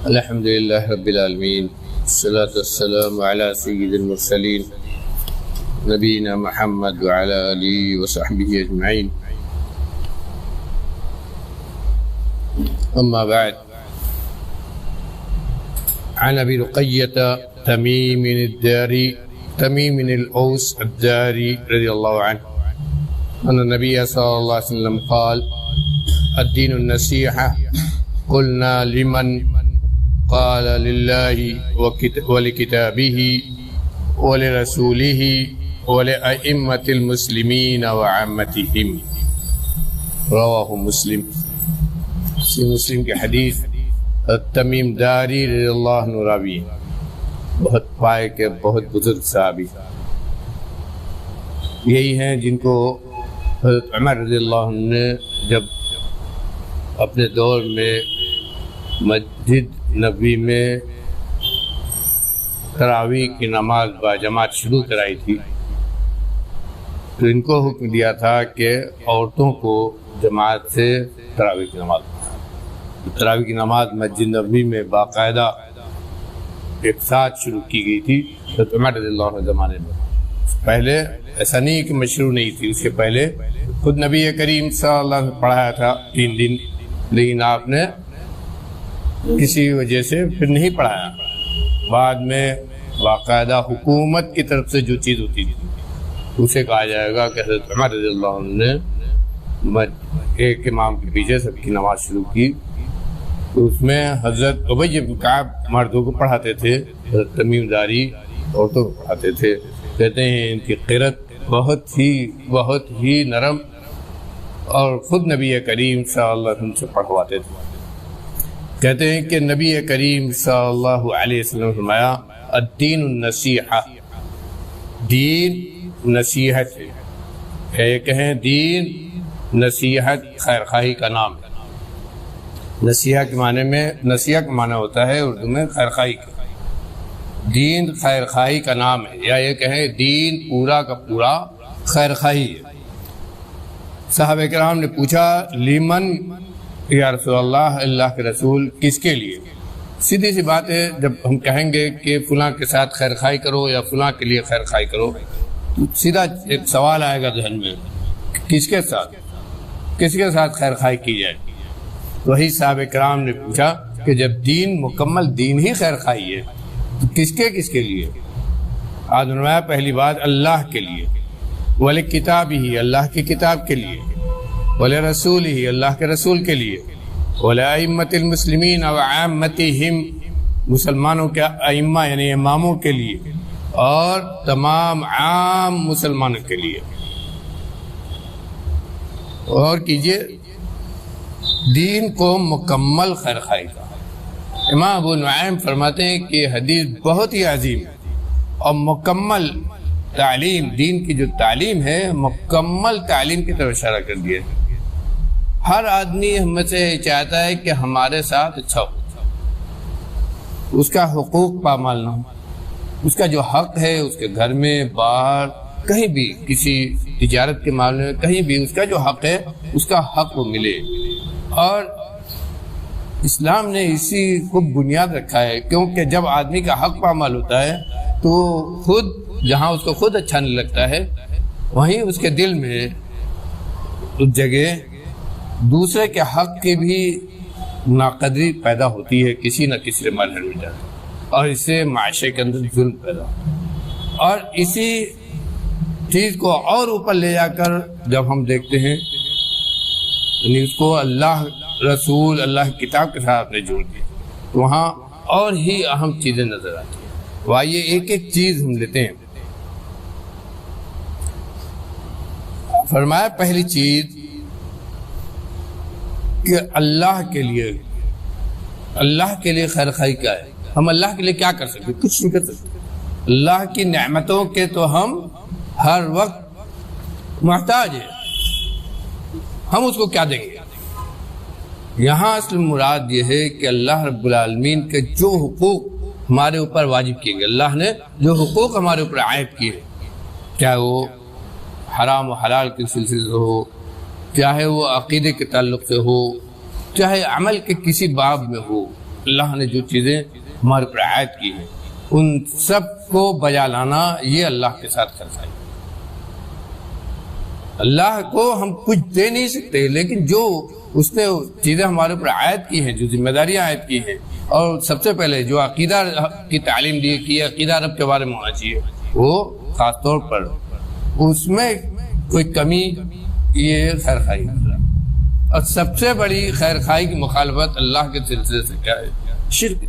الحمد لله رب العالمين والصلاة والسلام على سيد المرسلين نبينا محمد وعلى آله وصحبه أجمعين أما بعد عن أبي رقية تميم الأوس الداري رضي الله عنه أن النبي صلى الله عليه وسلم قال الدين النصيحة قلنا لمن قال لله ولكتابه ولرسوله ولأئمة المسلمين وعامتهم رواه مسلم. مسلم کے حدیث تمیم داری رضی اللہ عنہ راوی، بہت پائے کے بہت بزرگ صحابی، یہی ہیں جن کو حضرت عمر رضی اللہ عنہ نے جب اپنے دور میں مسجد نبوی میں تراویح کی نماز باجماعت شروع کرائی تھی تو ان کو حکم دیا تھا کہ عورتوں کو جماعت سے تراویح کی نماز مسجد نبوی میں باقاعدہ ایک ساتھ شروع کی گئی تھی حضرت عمر رضی اللہ عنہ زمانے میں. پہلے ایسا نہیں کہ مشروع نہیں تھی، اس کے پہلے خود نبی کریم صلی اللہ علیہ وسلم پڑھایا تھا 3 دن، لیکن آپ نے کسی وجہ سے پھر نہیں پڑھایا. بعد میں باقاعدہ حکومت کی طرف سے جو چیز ہوتی تھی اسے کہا جائے گا کہ حضرت عمر رضی اللہ عنہ نے ایک امام کے پیچھے سب کی نماز شروع کی. تو اس میں حضرت ابی بن کعب مردوں کو پڑھاتے تھے، حضرت تمیم داری عورتوں کو پڑھاتے تھے. کہتے ہیں ان کی قرت بہت ہی نرم، اور خود نبی کریم صلی اللہ علیہ وسلم سے پڑھواتے تھے. کہتے ہیں کہ نبی کریم صلی اللہ علیہ وسلم فرمایا الدین النصیحہ، دین نصیحت ہے. کہیں دین نصیحت خیر خواہی کا نام ہے. نصیحہ کے معنی میں، نصیحہ کا معنی ہوتا ہے اردو میں خیر خواہی کا. دین خیر خواہی کا نام ہے، یا یہ کہیں دین پورا کا پورا خیر خواہی ہے. صحابہ کرام نے پوچھا لیمن یا رسول اللہ، اللہ کے رسول کس کے لیے؟ سیدھی سی بات ہے، جب ہم کہیں گے کہ فلاں کے ساتھ خیر خواہی کرو یا فلاں کے لیے خیر خواہی کرو تو سیدھا ایک سوال آئے گا ذہن میں، کس کے ساتھ خیر خواہی کی جائے؟ وہی صحابہ کرام نے پوچھا کہ جب دین مکمل دین ہی خیر خواہی ہے تو کس کے لیے؟ آج فرمایا پہلی بات اللہ کے لیے، وَلِكِتَابِهِ اللہ کی کتاب کے لیے، وَلِرَسُولِهِ اللہ کے رسول کے لیے، وَلِأَئِمَّةِ الْمُسْلِمِينَ وَعَامَّتِهِمْ مسلمانوں کے ائمہ یعنی اماموں کے لیے، اور تمام عام مسلمانوں کے لیے. اور کیجئے دین کو مکمل خیر خواہی کا. امام ابو نعیم فرماتے ہیں کہ حدیث بہت ہی عظیم ہے، اور مکمل تعلیم، دین کی جو تعلیم ہے مکمل تعلیم کی طرف اشارہ کر دیا. ہر آدمی ہم سے چاہتا ہے کہ ہمارے ساتھ اچھا ہو، اس کا حقوق پامال نہ ہو، اس کا جو حق ہے اس کے گھر میں باہر کہیں بھی، کسی تجارت کے معاملے میں کہیں بھی اس کا جو حق ہے اس کا حق وہ ملے. اور اسلام نے اسی کو بنیاد رکھا ہے، کیونکہ جب آدمی کا حق پامال ہوتا ہے تو خود جہاں اس کو خود اچھا نہیں لگتا ہے وہیں اس کے دل میں اس جگہ دوسرے کے حق کی بھی ناقدری پیدا ہوتی ہے کسی نہ کسی مرحلے میں جاتا ہے، اور اس سے معاشرے کے اندر ظلم پیدا ہوتا ہے. اور اسی چیز کو اور اوپر لے جا کر جب ہم دیکھتے ہیں یعنی اس کو اللہ رسول اللہ کی کتاب کے ساتھ نے جوڑ دیا تو وہاں اور ہی اہم چیزیں نظر آتی ہیں. وائیے ایک ایک چیز ہم لیتے ہیں. فرمایا پہلی چیز کہ اللہ کے لیے خیر خواہی کیا ہے؟ ہم اللہ کے لیے کیا کر سکتے؟ کچھ نہیں کر سکتے. اللہ کی نعمتوں کے تو ہم ہر وقت محتاج ہیں، ہم اس کو کیا دیں گے؟ یہاں اصل مراد یہ ہے کہ اللہ رب العالمین کے جو حقوق ہمارے اوپر واجب کیے گئے، اللہ نے جو حقوق ہمارے اوپر عائد کیے، چاہے وہ حرام و حلال کے سلسلے سے ہو، چاہے وہ عقیدے کے تعلق سے ہو، چاہے عمل کے کسی باب میں ہو، اللہ نے جو چیزیں ہمارے اوپر عائد کی ہیں ان سب کو بجا لانا یہ اللہ کے ساتھ خرچائی۔ اللہ کو ہم کچھ دے نہیں سکتے، لیکن جو اس نے چیزیں ہمارے اوپر عائد کی ہیں، جو ذمہ داریاں عائد کی ہیں، اور سب سے پہلے جو عقیدہ کی تعلیم دی کہ عقیدہ رب کے بارے میں ہونا چاہیے، وہ خاص طور پر اس میں کوئی کمی یہ خیر خواہی، اور سب سے بڑی خیر خواہی کی مخالفت اللہ کے سلسلے سے کیا ہے؟ شرک۔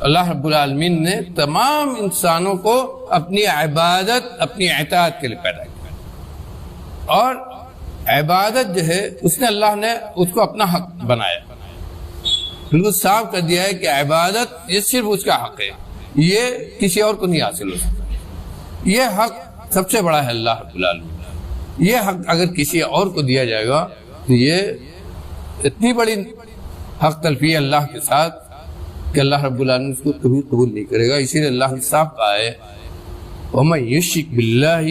اللہ رب العالمین نے تمام انسانوں کو اپنی عبادت، اپنی اطاعت کے لیے پیدا کیا، اور عبادت جو ہے اس نے اللہ نے اس کو اپنا حق بنایا، بالکل صاف کر دیا ہے کہ عبادت یہ صرف اس کا حق ہے، یہ کسی اور کو نہیں حاصل ہو سکتا۔ یہ حق سب سے بڑا ہے اللہ رب العالمین۔ یہ حق اگر کسی اور کو دیا جائے گا تو یہ اتنی بڑی حق تلفی ہے اللہ کے ساتھ کہ اللہ رب العالمین اس کو کبھی قبول نہیں کرے گا۔ اسی لیے اللہ نے صاف کہا ہے وَمَن يُشْرِكْ بِاللَّهِ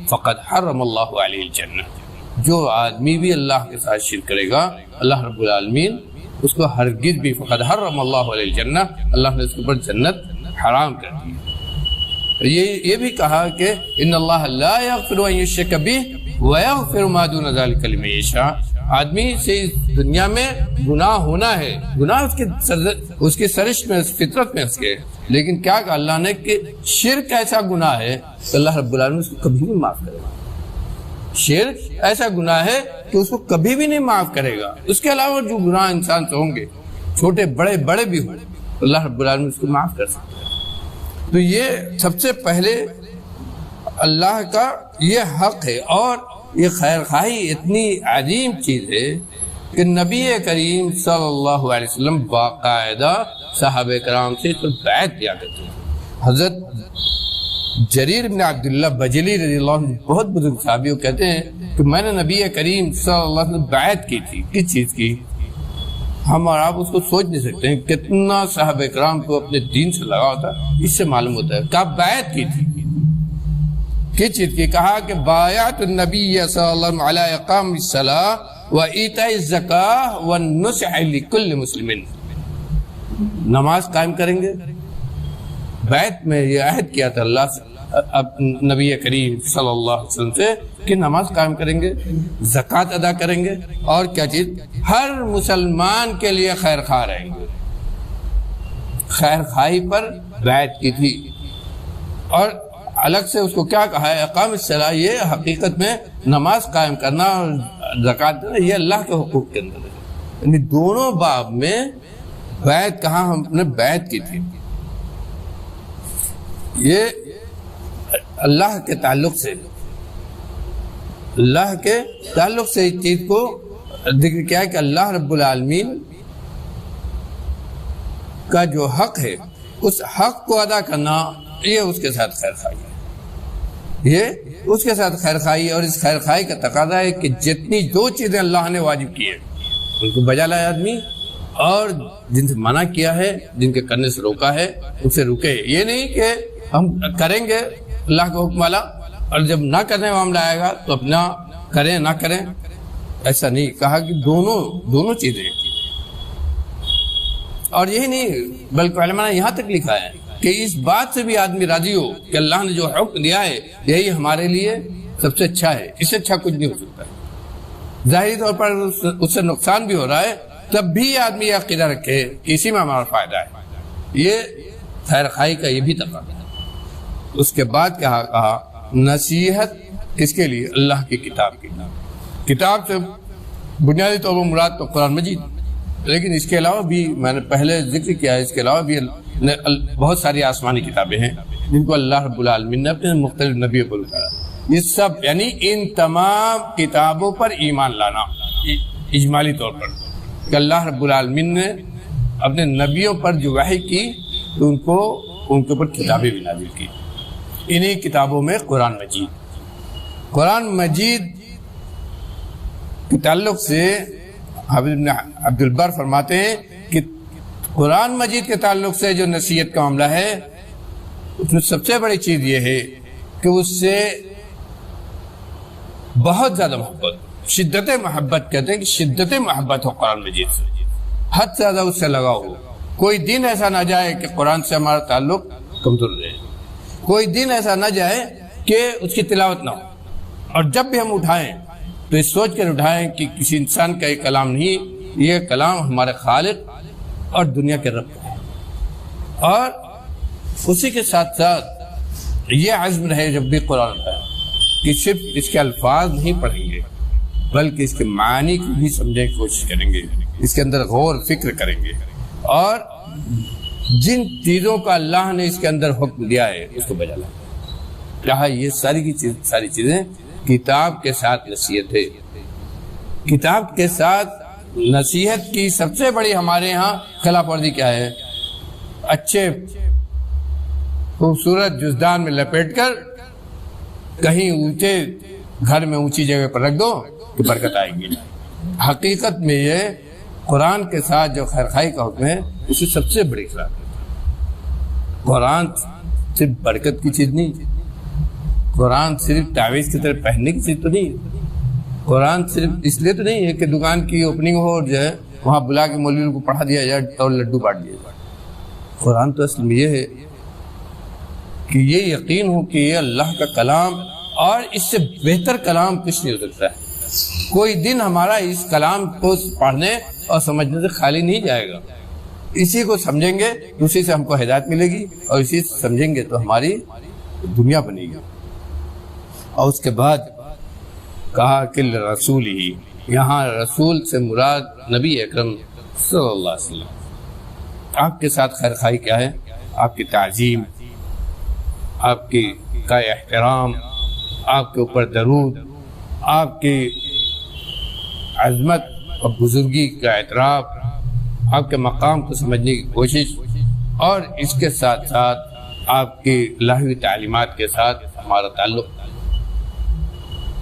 فَقَدْ حَرَّمَ اللَّهُ عَلَيْهِ الْجَنَّةَ، جو آدمی بھی اللہ کے ساتھ شرک کرے گا اللہ رب العالمین اس کو ہرگز بھی فقد حرم اللہ علیہ الجنہ، اللہ نے اس کے اوپر جنت حرام کر دی۔ یہ بھی کہا کہ ان اللہ لا یغفر ان یشرک بہ ویغفر ما دون ذلک لمن یشاء، آدمی سے اس دنیا میں گناہ ہونا ہے، گناہ اس کی سرش میں، فطرت میں اس کے، لیکن کیا کہا اللہ نے کہ شرک ایسا گناہ ہے کہ اللہ رب العالمین اس کو کبھی نہیں معاف کرے گا۔ شرک ایسا گناہ ہے کہ اس کو کبھی بھی نہیں معاف کرے گا۔ اس کے علاوہ جو گناہ انسان سے ہوں گے، چھوٹے بڑے بڑے بھی ہوں، اللہ رب العالمین اس کو معاف کر سکتا ہے۔ تو یہ سب سے پہلے اللہ کا یہ حق ہے، اور یہ خیر خواہی اتنی عظیم چیز ہے کہ نبی کریم صلی اللہ علیہ وسلم باقاعدہ صحابہ کرام سے بیعت دیا کرتے ہیں۔ حضرت جریر بن عبداللہ بجلی رضی اللہ عنہ بہت بزرگ صحابی کہتے ہیں کہ میں نے نبی کریم صلی اللہ علیہ وسلم بیعت کی تھی۔ کس چیز کی؟ ہم اور آپ اس کو سوچ نہیں سکتے ہیں کتنا صحابہ کرام کو اپنے دین سے لگا ہوتا ہے، اس سے معلوم ہوتا ہے کہ آپ بیعت کی تھی۔ کس چیز کی؟ کہا کہ بایعت النبی صلی اللہ علیہ وسلم علی اقام الصلاۃ و ایتاء الزکاۃ والنصح لکل مسلم، نماز قائم کریں گے۔ بیعت میں یہ عہد کیا تھا اللہ سے، نبی کریم صلی اللہ علیہ وسلم سے کہ نماز قائم کریں گے، زکوٰۃ ادا کریں گے، اور کیا چیز؟ ہر مسلمان کے لیے خیر خواہ رہیں گے۔ خیر خواہی پر بیعت کی تھی، اور الگ سے اس کو کیا کہا ہے؟ اقام الصلاۃ، یہ حقیقت میں نماز قائم کرنا اور زکوٰۃ دینا یہ اللہ کے حقوق کے اندر ہے، یعنی دونوں باب میں بیعت کہاں ہم نے بیعت کی تھی۔ یہ اللہ کے تعلق سے، اللہ کے تعلق سے اس چیز کو ذکر کیا ہے کہ اللہ رب العالمین کا جو حق ہے اس حق کو ادا کرنا یہ اس کے ساتھ خیر خواہی ہے، یہ اس کے ساتھ خیر خواہی، اور اس خیر خواہی کا تقاضا ہے کہ جتنی جو چیزیں اللہ نے واجب کی ہیں ان کو بجا لائے آدمی، اور جن سے منع کیا ہے، جن کے کرنے سے روکا ہے ان سے رکے۔ یہ نہیں کہ ہم کریں گے اللہ کا حکم والا اور جب نہ کرنے کا معاملہ آئے گا تو اپنا کریں نہ کریں، ایسا نہیں کہا کہ دونوں چیزیں۔ اور یہی نہیں بلکہ علماء نے یہاں تک لکھا ہے کہ اس بات سے بھی آدمی راضی ہو کہ اللہ نے جو حکم دیا ہے یہی ہمارے لیے سب سے اچھا ہے، اس سے اچھا کچھ نہیں ہو سکتا ہے۔ ظاہری طور پر اس سے نقصان بھی ہو رہا ہے، تب بھی آدمی یہ عقیدہ رکھے کہ اسی میں ہمارا فائدہ ہے، یہ خیر خواہی کا یہ بھی تقاضا ہے۔ اس کے بعد کیا کہا؟ نصیحت کس کے لیے؟ اللہ کی کتاب کی۔ کتاب سے بنیادی طور پر مراد تو قرآن مجید، لیکن اس کے علاوہ بھی میں نے پہلے ذکر کیا ہے، اس کے علاوہ بھی بہت ساری آسمانی کتابیں ہیں جن کو اللہ رب العالمین نے اپنے مختلف نبیوں پر اتارا۔ یہ سب یعنی ان تمام کتابوں پر ایمان لانا اجمالی طور پر کہ اللہ رب العالمین نے اپنے نبیوں پر جو وحی کی تو ان کے اوپر کتابیں بھی نازل کی۔ انہی کتابوں میں قرآن مجید کے تعلق سے حافظ ابن عبد البر فرماتے ہیں کہ قرآن مجید کے تعلق سے جو نصیحت کا معاملہ ہے اس میں سب سے بڑی چیز یہ ہے کہ اس سے بہت زیادہ محبت، شدت محبت کہتے ہیں کہ شدت محبت ہو قرآن مجید سے، حد سے زیادہ اس سے لگاؤ ہو، کوئی دن ایسا نہ جائے کہ قرآن سے ہمارا تعلق کمزور رہے، کوئی دن ایسا نہ جائے کہ اس کی تلاوت نہ ہو، اور جب بھی ہم اٹھائیں تو اس سوچ کر اٹھائیں کہ کسی انسان کا یہ کلام نہیں، یہ کلام ہمارے خالق اور دنیا کے رب کا ہے۔ اور اسی کے ساتھ ساتھ یہ عزم رہے جب بھی قرآن پڑھیں کہ صرف اس کے الفاظ نہیں پڑھیں گے بلکہ اس کے معنی کو بھی سمجھنے کی کوشش کریں گے، اس کے اندر غور فکر کریں گے، اور جن چیزوں کا اللہ نے اس کے اندر حکم دیا ہے اس کو بجا لائیں۔ کہا یہ ساری چیزیں کتاب کے ساتھ نصیحت ہے۔ کتاب کے ساتھ نصیحت کی سب سے بڑی ہمارے ہاں خلاف ورزی کیا ہے؟ اچھے خوبصورت جزدان میں لپیٹ کر کہیں اونچے گھر میں اونچی جگہ پر رکھ دو کہ برکت آئے گی۔ حقیقت میں یہ قرآن کے ساتھ جو خیرخواہی کا حکم ہے اسی سب سے بڑی خلاف ہے۔ قرآن صرف برکت کی چیز نہیں، قرآن صرف تعویذ کی طرح پہننے کی چیز تو نہیں، قرآن صرف اس لیے تو نہیں ہے کہ دکان کی اوپننگ ہو اور جو ہے وہاں بلا کے مولوی کو پڑھا دیا جائے اور لڈو بانٹ دیا جائے۔ قرآن تو اصل میں یہ ہے کہ یہ یقین ہو کہ یہ اللہ کا کلام اور اس سے بہتر کلام کچھ نہیں ہو سکتا ہے۔ کوئی دن ہمارا اس کلام کو پڑھنے اور سمجھنے سے خالی نہیں جائے گا۔ اسی کو سمجھیں گے تو اسی سے ہم کو ہدایت ملے گی، اور اسی سے سمجھیں گے تو ہماری دنیا بنے گی۔ اور اس کے بعد کہا کہ رسول ہی، یہاں رسول سے مراد نبی اکرم صلی اللہ علیہ وسلم۔ آپ کے ساتھ خیرخواہی کیا ہے؟ آپ کی تعظیم، آپ کی کا احترام، آپ کے اوپر درود، آپ کی عظمت اور بزرگی کا اعتراف، آپ کے مقام کو سمجھنے کی کوشش، اور اس کے ساتھ ساتھ آپ کی الہی تعلیمات کے ساتھ ہمارا تعلق۔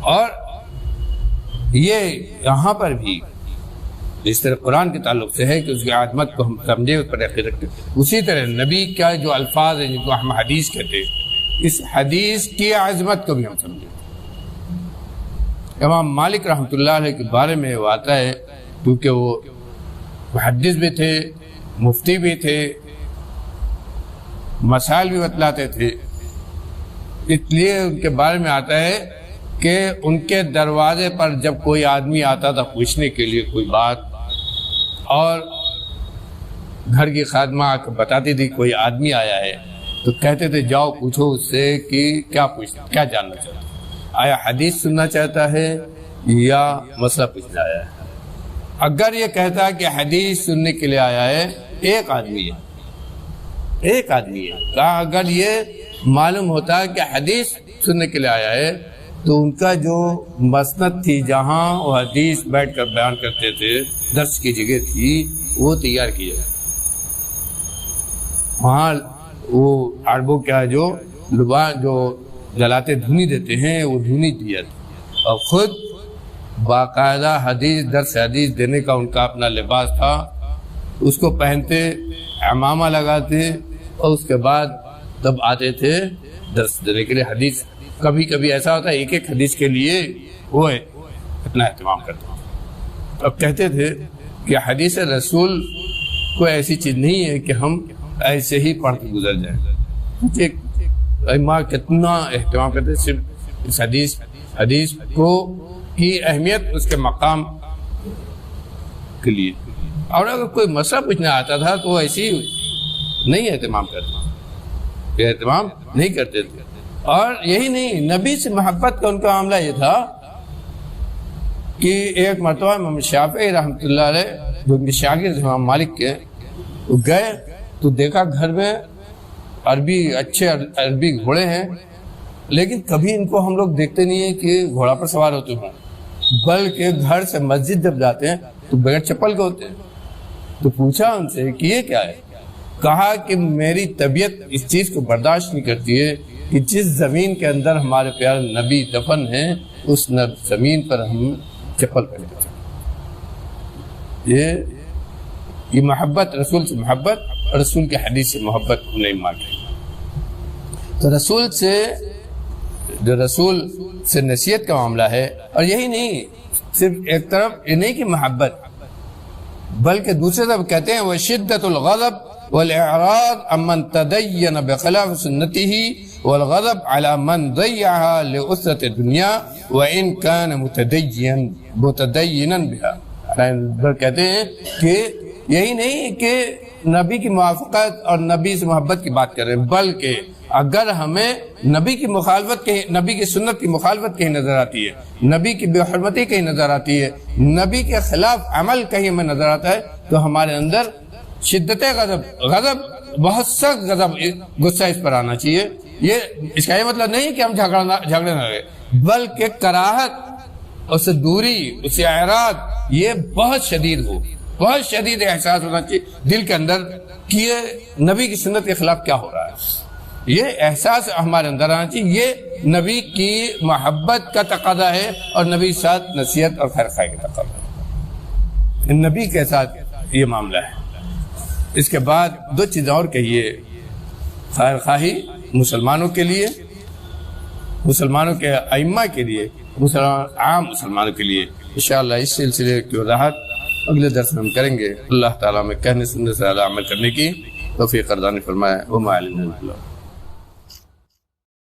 اور یہ یہاں پر بھی جس طرح قرآن کے تعلق سے ہے کہ اس کی عظمت کو ہم سمجھے، اس پر یقین رکھتے، اسی طرح نبی کا جو الفاظ ہیں جن کو ہم حدیث کہتے ہیں، اس حدیث کی عظمت کو بھی ہم سمجھیں۔ امام مالک رحمۃ اللہ علیہ کے بارے میں وہ آتا ہے، کیونکہ وہ محدث بھی تھے، مفتی بھی تھے، مسائل بھی بتلاتے تھے، اس لیے ان کے بارے میں آتا ہے کہ ان کے دروازے پر جب کوئی آدمی آتا تھا پوچھنے کے لیے کوئی بات، اور گھر کی خادمہ آ کر بتاتی تھی کوئی آدمی آیا ہے، تو کہتے تھے جاؤ پوچھو اس سے کہ کیا جاننا چاہتا ہے، آیا حدیث سننا چاہتا ہے یا مسئلہ پوچھنا آیا ہے۔ اگر یہ کہتا ہے کہ حدیث سننے کے لیے آیا ہے، ایک آدمی ہے، کہا اگر یہ معلوم ہوتا ہے کہ حدیث سننے کے لیے آیا ہے تو ان کا جو مسند تھی جہاں وہ حدیث بیٹھ کر بیان کرتے تھے، درس کی جگہ تھی، وہ تیار کی جائے، وہاں وہ عربوں کیا جو لبان جو جلاتے دھونی دیتے ہیں وہ دھونی دیا تھی، اور خود باقاعدہ درس حدیث دینے کا ان کا اپنا لباس تھا، اس کو پہنتے، عمامہ لگاتے، اور اس کے بعد تب آتے تھے درس دینے کے لیے۔ حدیث کبھی کبھی ایسا ہوتا ہے ایک حدیث کے لیے وہ اتنا اہتمام کرتے ہیں۔ اب کہتے تھے کہ حدیث رسول کوئی ایسی چیز نہیں ہے کہ ہم ایسے ہی پڑھ کے گزر جائیں، ماں کتنا اہتمام کرتے ہیں صرف اس حدیث کو کی اہمیت اس کے مقام کے لیے۔ اور اگر کوئی مسئلہ پوچھنا آتا تھا تو وہ ایسی نہیں اہتمام کرتے تھے۔ اور یہی نہیں، نبی سے محبت کا ان کا معاملہ یہ تھا کہ ایک مرتبہ امام شافعی رحمۃ اللہ علیہ جو ان کے شاگرد امام مالک کے، وہ گئے تو دیکھا گھر میں اچھے عربی گھوڑے ہیں، لیکن کبھی ان کو ہم لوگ دیکھتے نہیں ہیں کہ گھوڑا پر سوار ہوتے ہوں، بلکہ گھر سے مسجد جب جاتے ہیں تو بغیر چپل کے ہوتے ہیں۔ تو پوچھا ان سے کہ یہ کیا ہے؟ کہا کہ میری طبیعت اس چیز کو برداشت نہیں کرتی ہے کہ جس زمین کے اندر ہمارے پیارے نبی دفن ہیں اس زمین پر ہم چپل پہنے یہ محبت، رسول سے محبت اور رسول کے حدیث سے محبت نہیں مانتے۔ تو رسول سے نصیحت کا معاملہ ہے، اور یہی نہیں، صرف ایک طرف یہ نہیں کہ محبت، بلکہ دوسرے طرف کہتے ہیں وشدت الغضب والاعراض عمن تدین بخلاف سنته والغضب على من ضيعها لأسرة الدنيا وان كان متدینا بها. کہتے ہیں کہ یہی نہیں کہ نبی کی موافقت اور نبی سے محبت کی بات کر رہے ہیں، بلکہ اگر ہمیں نبی کی مخالفت کہیں، نبی کی سنت کی مخالفت کہیں نظر آتی ہے، نبی کی بے حرمتی کہیں نظر آتی ہے، نبی کے خلاف عمل کہیں ہمیں نظر آتا ہے، تو ہمارے اندر شدت غضب بہت سخت غصہ اس پر آنا چاہیے. یہ اس کا یہ مطلب نہیں کہ ہم جھگڑے نہ رہے، بلکہ کراہت، اس سے دوری، اس سے اعراض، یہ بہت شدید ہو، بہت شدید احساس ہونا چاہیے دل کے اندر کہ یہ نبی کی سنت کے خلاف کیا ہو رہا ہے. یہ احساس ہمارے اندر آنا چاہیے. یہ نبی کی محبت کا تقاضا ہے اور نبی کے ساتھ نصیحت اور خیر خواہی کا تقاضا ہے. نبی کے ساتھ یہ معاملہ ہے. اس کے بعد دو چیزیں اور کہیے. خیر خواہی مسلمانوں کے لیے، مسلمانوں کے ائمہ کے لیے، عام مسلمانوں کے لیے. انشاءاللہ اس سلسلے کی وضاحت اگلے درس میں ہم کریں گے. اللہ تعالیٰ میں کہنے سننے سے عمل کرنے کی توفیق عطا فرمائے. وما علینا الا البلاغ.